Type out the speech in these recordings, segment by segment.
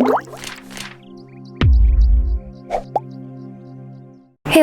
Hey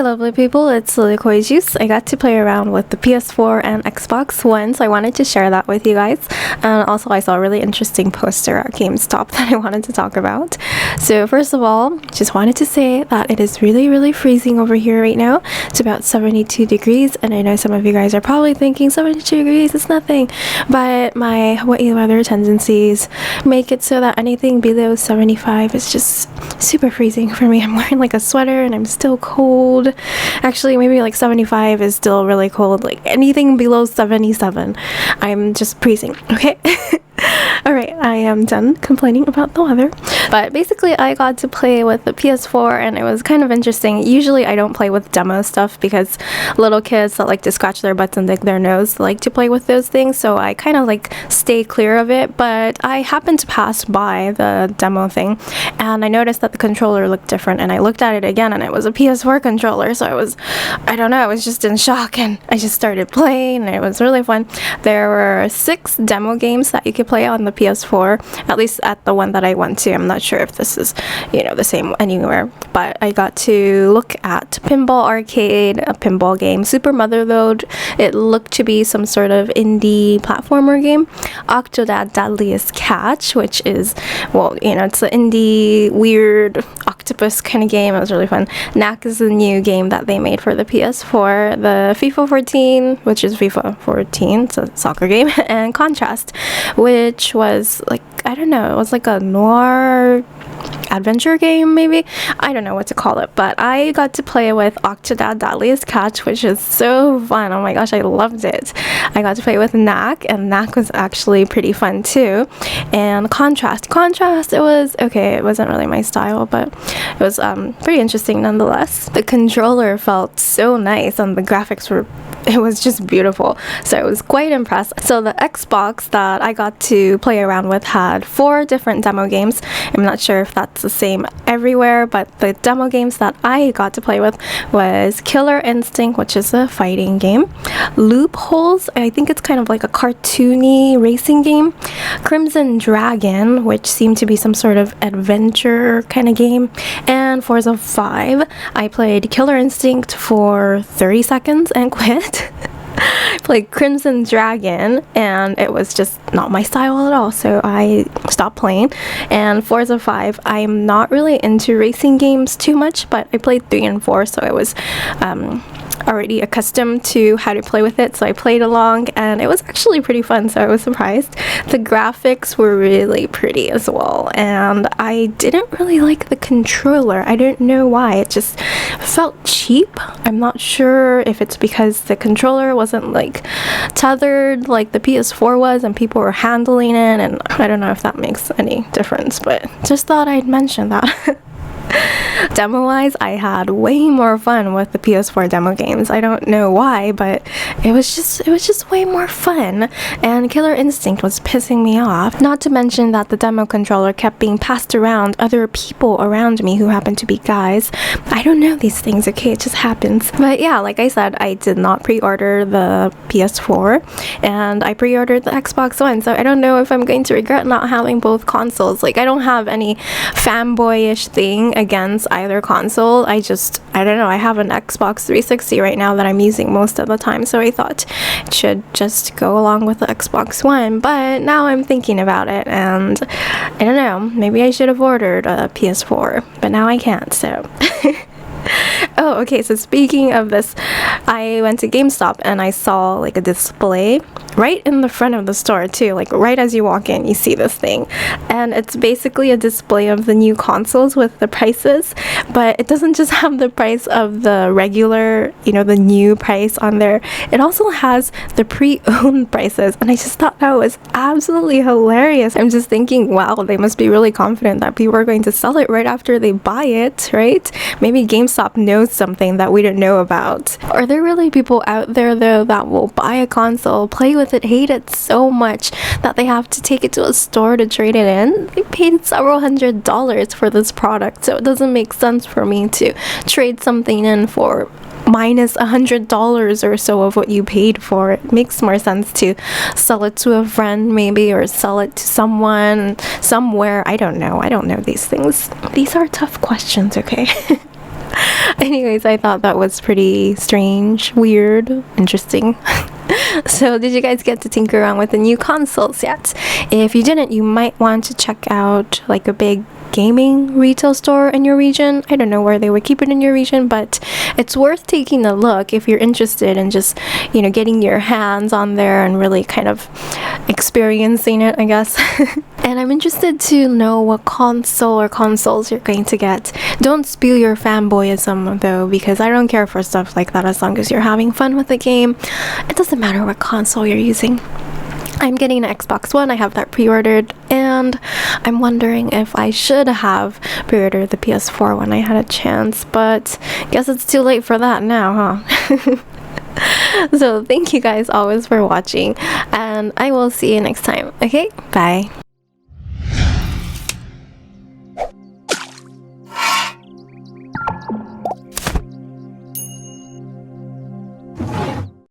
lovely people, it's Lilikoi Juice. I got to play around with the PS4 and Xbox One, so I wanted to share that with you guys. And also I saw a really interesting poster at GameStop that I wanted to talk about. So first of all, just wanted to say that it is really freezing over here right now. It's about 72 degrees, and I know some of you guys are probably thinking 72 degrees is nothing, but my Hawaii weather tendencies make it so that anything below 75 is just super freezing for me. I'm wearing like a sweater and I'm still cold. Actually, maybe like 75 is still really cold. Like anything below 77, I'm just freezing. Okay. Alright, I am done complaining about the weather. But basically, I got to play with the PS4 and it was kind of interesting. Usually, I don't play with demo stuff because little kids that like to scratch their butts and dig their nose like to play with those things. So I kind of like stay clear of it. But I happened to pass by the demo thing and I noticed that the controller looked different. And I looked at it again and it was a PS4 controller. So I don't know, I was just in shock and I just started playing and it was really fun. There were 6 demo games that you could play on the PS4, at least at the one that I went to. I'm not sure if this is, the same anywhere, but I got to look at Pinball Arcade, a pinball game, Super Motherload. It looked to be some sort of indie platformer game. Octodad Deadliest Catch, which is, it's an indie, weird octopus kind of game. It was really fun. Knack is the new game that they made for the PS4. The FIFA 14, which is FIFA 14, it's a soccer game, and Contrast, which was like, I don't know, it was like a noir adventure game, maybe. I don't know what to call it, but I got to play with Octodad Deadliest Catch, which is so fun. Oh my gosh, I loved it. I got to play with Knack, and Knack was actually pretty fun too. And Contrast, it was okay. It wasn't really my style, but it was pretty interesting nonetheless. The controller felt so nice, and the graphics it was just beautiful. So I was quite impressed. So the Xbox that I got to play around with had 4 different demo games. I'm not sure if that's the same everywhere, but the demo games that I got to play with was Killer Instinct, which is a fighting game. Loopholes, I think it's kind of like a cartoony racing game. Crimson Dragon, which seemed to be some sort of adventure kind of game. And Forza 5, I played Killer Instinct for 30 seconds and quit. Played Crimson Dragon and it was just not my style at all, so I stopped playing. And Forza 5, I'm not really into racing games too much, but I played 3 and 4, so I was already accustomed to how to play with it, so I played along and it was actually pretty fun, so I was surprised. The graphics were really pretty as well, and I didn't really like the controller. I don't know why, it just felt cheap. I'm not sure if it's because the controller wasn't like tethered like the PS4 was and people were handling it, and I don't know if that makes any difference, but just thought I'd mention that. Demo-wise, I had way more fun with the PS4 demo games. I don't know why, but it was just way more fun, and Killer Instinct was pissing me off. Not to mention that the demo controller kept being passed around other people around me who happened to be guys. I don't know these things, okay? It just happens. But yeah, like I said, I did not pre-order the PS4, and I pre-ordered the Xbox One, so I don't know if I'm going to regret not having both consoles. Like, I don't have any fanboyish thing against either console. I don't know, I have an Xbox 360 right now that I'm using most of the time, so I thought it should just go along with the Xbox One. But now I'm thinking about it, and I don't know, maybe I should have ordered a PS4, but now I can't, so oh, okay, so speaking of this, I went to GameStop and I saw like a display right in the front of the store too, like right as you walk in, you see this thing, and it's basically a display of the new consoles with the prices, but it doesn't just have the price of the regular, the new price on there, it also has the pre-owned prices, and I just thought that was absolutely hilarious. I'm just thinking, wow, they must be really confident that people are going to sell it right after they buy it, right? Maybe GameStop knows knows something that we don't know about. Are there really people out there though that will buy a console, play with it, hate it so much that they have to take it to a store to trade it in? They paid several $100s for this product, so it doesn't make sense for me to trade something in for minus $100 or so of what you paid for. It makes more sense to sell it to a friend maybe, or sell it to someone somewhere. I don't know these things. These are tough questions, okay? Anyways, I thought that was pretty strange, weird, interesting. So did you guys get to tinker around with the new consoles yet? If you didn't, you might want to check out like a big gaming retail store in your region. I don't know where they would keep it in your region, but it's worth taking a look if you're interested in just, you know, getting your hands on there and really kind of experiencing it, I guess. And I'm interested to know what console or consoles you're going to get. Don't spill your fanboyism though, because I don't care for stuff like that as long as you're having fun with the game. It doesn't matter what console you're using. I'm getting an Xbox One. I have that pre-ordered, and I'm wondering if I should have pre-ordered the PS4 when I had a chance, but guess it's too late for that now, huh? So thank you guys always for watching, and I will see you next time. Okay, bye.